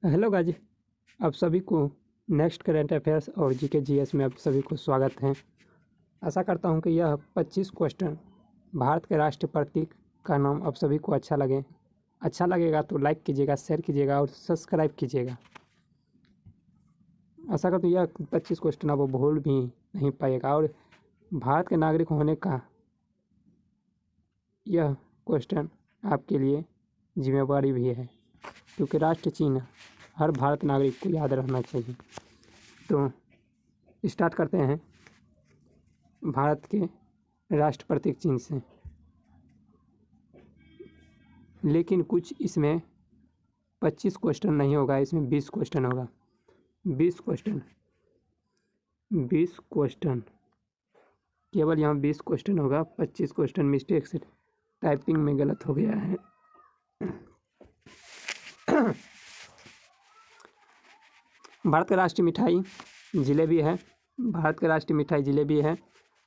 Hello गाजी, आप सभी को नेक्स्ट करंट अफेयर्स और जीके जीएस में आप सभी को स्वागत है। आशा करता हूं कि यह 25 क्वेश्चन भारत के राष्ट्रीय प्रतीक का नाम आप सभी को अच्छा लगे। अच्छा लगेगा तो लाइक कीजिएगा, शेयर कीजिएगा और सब्सक्राइब कीजिएगा। आशा करता हूं यह 25 क्वेश्चन आप भूल भी नहीं पाएगा और भारत के नागरिक होने का यह क्वेश्चन आपके लिए जिम्मेवारी भी है, क्योंकि राष्ट्र चिन्ह हर भारत नागरिक को याद रहना चाहिए। तो स्टार्ट करते हैं भारत के राष्ट्र प्रतीक चिन्ह से। लेकिन कुछ इसमें 25 क्वेश्चन नहीं होगा, इसमें 20 क्वेश्चन होगा। 20 क्वेश्चन केवल यहाँ 20 क्वेश्चन होगा। 25 क्वेश्चन मिस्टेक से टाइपिंग में गलत हो गया है। भारत का राष्ट्रीय मिठाई जलेबी है। भारत का राष्ट्रीय मिठाई जलेबी है।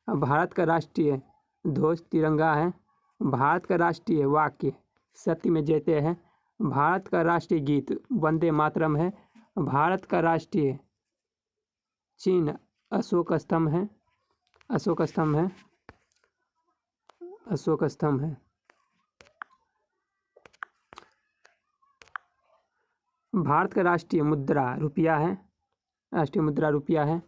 भारत का राष्ट्रीय ध्वज तिरंगा है। भारत का राष्ट्रीय वाक्य सत्य में जयते है। भारत का राष्ट्रीय गीत वंदे मातरम है। भारत का राष्ट्रीय चिन्ह अशोक स्तंभ है। अशोक स्तंभ है। अशोक स्तंभ है। भारत का राष्ट्रीय मुद्रा रुपया है। राष्ट्रीय मुद्रा रुपया है।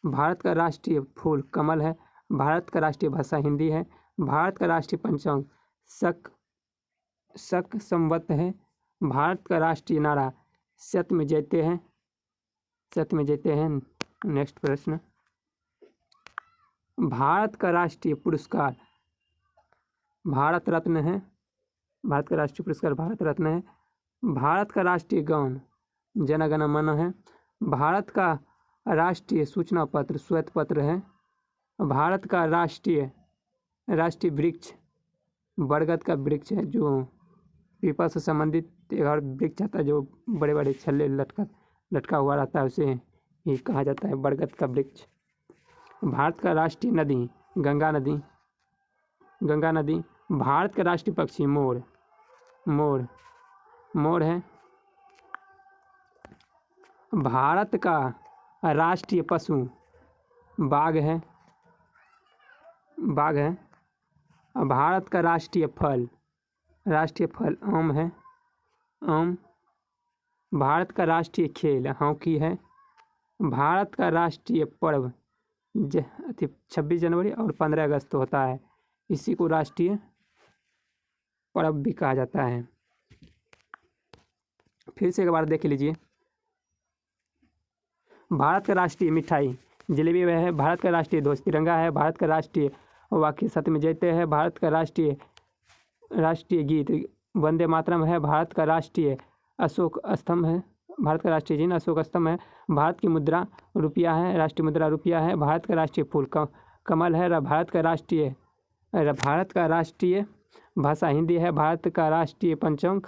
भारत का राष्ट्रीय फूल कमल है। भारत का राष्ट्रीय भाषा हिंदी है। भारत का राष्ट्रीय पंचांग शक संवत है। भारत का राष्ट्रीय नारा सत्य में जयते हैं। सत्य में जयते हैं। नेक्स्ट प्रश्न, भारत का राष्ट्रीय पुरस्कार भारत रत्न है। भारत का राष्ट्रीय पुरस्कार भारत रत्न है। भारत का राष्ट्रीय गान जन गण मन है। भारत का राष्ट्रीय सूचना पत्र श्वेत पत्र है। भारत का राष्ट्रीय वृक्ष बरगद का वृक्ष है, जो पीपल से संबंधित एक और वृक्ष आता है जो बड़े बड़े छल्ले लटका हुआ रहता है, उसे ही कहा जाता है बरगद का वृक्ष। भारत का राष्ट्रीय नदी गंगा नदी। गंगा नदी। भारत का राष्ट्रीय पक्षी मोर है। भारत का राष्ट्रीय पशु बाघ है। भारत का राष्ट्रीय फल आम है। आम। भारत का राष्ट्रीय खेल हॉकी है। भारत का राष्ट्रीय पर्व 26 जनवरी और 15 अगस्त होता है, इसी को राष्ट्रीय पर्व भी कहा जाता है। फिर से एक बार देख लीजिए। भारत का राष्ट्रीय मिठाई जलेबी है। भारत का राष्ट्रीय ध्वज तिरंगा है। भारत का राष्ट्रीय वाक्य सत्य में जयते है। भारत का राष्ट्रीय गीत वंदे मातरम है। भारत का राष्ट्रीय अशोक स्तंभ है। भारत का राष्ट्रीय चिन्ह अशोक स्तंभ है। भारत की मुद्रा रुपया है। राष्ट्रीय मुद्रा रुपया है। भारत का राष्ट्रीय फूल कमल है। भारत का राष्ट्रीय भाषा हिंदी है। भारत का राष्ट्रीय पंचांग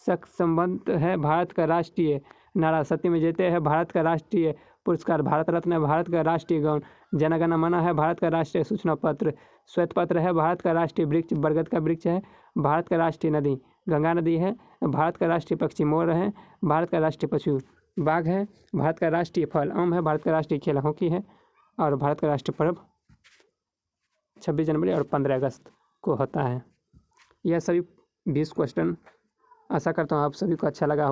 शक संबंध है। भारत का राष्ट्रीय नारा सत्य में जयते है। भारत का राष्ट्रीय पुरस्कार भारत रत्न है। भारत का राष्ट्रीय गान जन गण मन है। भारत का राष्ट्रीय सूचना पत्र श्वेत पत्र है। भारत का राष्ट्रीय वृक्ष बरगद का वृक्ष है। भारत का राष्ट्रीय नदी गंगा नदी है। भारत का राष्ट्रीय पक्षी मोर है। भारत का राष्ट्रीय पशु बाघ है। भारत का राष्ट्रीय फल आम है। भारत का राष्ट्रीय खेल हॉकी है। और भारत का राष्ट्रीय पर्व 26 जनवरी और 15 अगस्त को होता है। यह सभी 20 क्वेश्चन आशा करता हूँ आप सभी को अच्छा लगा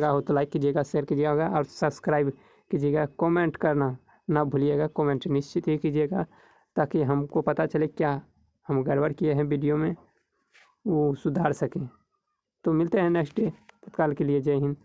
हो तो लाइक कीजिएगा, शेयर कीजिएगा और सब्सक्राइब कीजिएगा। कमेंट करना ना भूलिएगा। कमेंट निश्चित ही कीजिएगा ताकि हमको पता चले क्या हम गड़बड़ किए हैं वीडियो में, वो सुधार सकें। तो मिलते हैं नेक्स्ट डे। तत्काल के लिए जय हिंद।